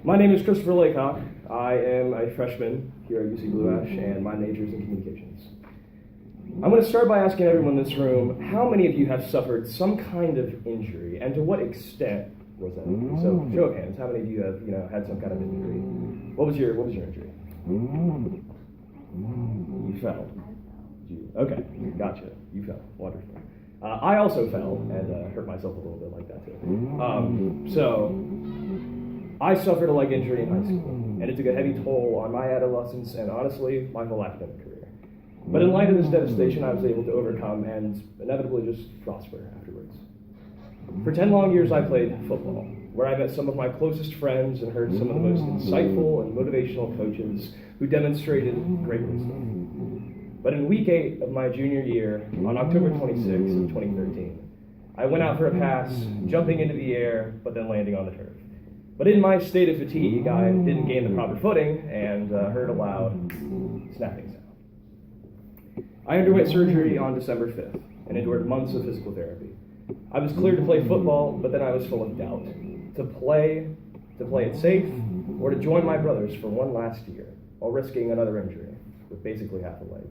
My name is Christopher Laycock. I am a freshman here at UC Blue Ash, and my major is in communications. I'm going to start by asking everyone in this room, how many of you have suffered some kind of injury, and to what extent was that injury? So, show of hands, how many of you have, had some kind of injury? What was your injury? You fell. Okay, gotcha. You fell. Wonderful. I also fell and hurt myself a little bit like that too. So I suffered a leg injury in high school, and it took a heavy toll on my adolescence and honestly my whole academic career. But in light of this devastation, I was able to overcome and inevitably just prosper afterwards. For 10 long years, I played football, where I met some of my closest friends and heard some of the most insightful and motivational coaches who demonstrated great wisdom. But in week 8 of my junior year, on October 26th of 2013, I went out for a pass, jumping into the air, but then landing on the turf. But in my state of fatigue, I didn't gain the proper footing and heard a loud snapping sound. I underwent surgery on December 5th and endured months of physical therapy. I was cleared to play football, but then I was full of doubt. To play it safe, or to join my brothers for one last year, while risking another injury, with basically half a leg.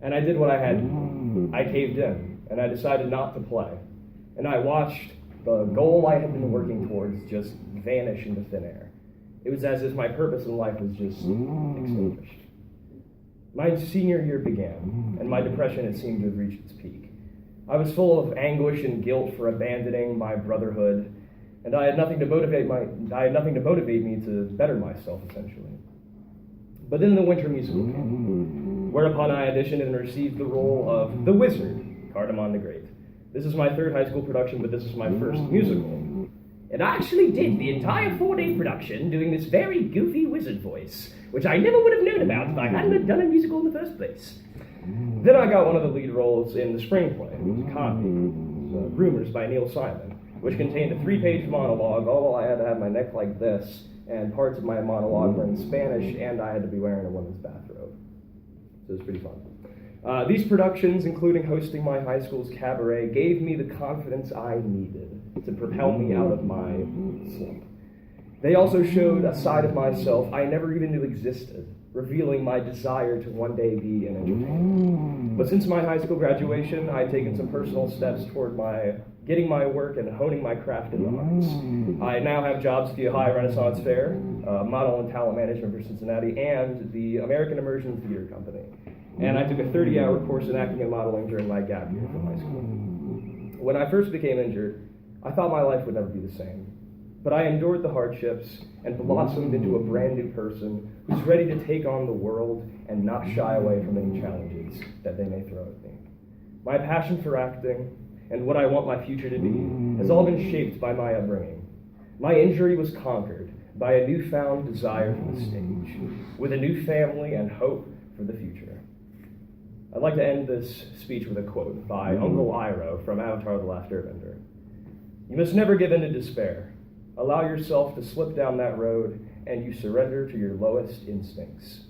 And I did what I had to do. I caved in, and I decided not to play. And I watched the goal I had been working towards just vanish into thin air. It was as if my purpose in life was just extinguished. My senior year began, and my depression had seemed to have reached its peak. I was full of anguish and guilt for abandoning my brotherhood, and I had nothing to motivate me to better myself, essentially. But then the Winter Musical came, whereupon I auditioned and received the role of the Wizard, Cardamon the Great. This is my third high school production, but this is my first musical. And I actually did the entire 4-day production doing this very goofy wizard voice, which I never would have known about if I hadn't done a musical in the first place. Then I got one of the lead roles in the spring play, Rumors by Neil Simon, which contained a 3-page monologue, although I had to have my neck like this, and parts of my monologue were in Spanish, and I had to be wearing a woman's bathrobe. So it was pretty fun. These productions, including hosting my high school's cabaret, gave me the confidence I needed to propel me out of my slump. They also showed a side of myself I never even knew existed, revealing my desire to one day be an entertainer. But since my high school graduation, I've taken some personal steps toward getting my work and honing my craft in the arts. I now have jobs at the Ohio Renaissance Fair, model and talent management for Cincinnati, and the American Immersion Theater Company. And I took a 30-hour course in acting and modeling during my gap year from high school. When I first became injured, I thought my life would never be the same. But I endured the hardships and blossomed into a brand new person who's ready to take on the world and not shy away from any challenges that they may throw at me. My passion for acting and what I want my future to be has all been shaped by my upbringing. My injury was conquered by a newfound desire for the stage, with a new family and hope for the future. I'd like to end this speech with a quote by Uncle Iroh from Avatar: The Last Airbender. "You must never give in to despair. Allow yourself to slip down that road, and you surrender to your lowest instincts.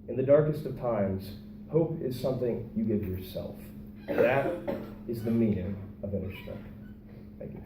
In the darkest of times, hope is something you give yourself. That is the meaning of inner strength." Thank you.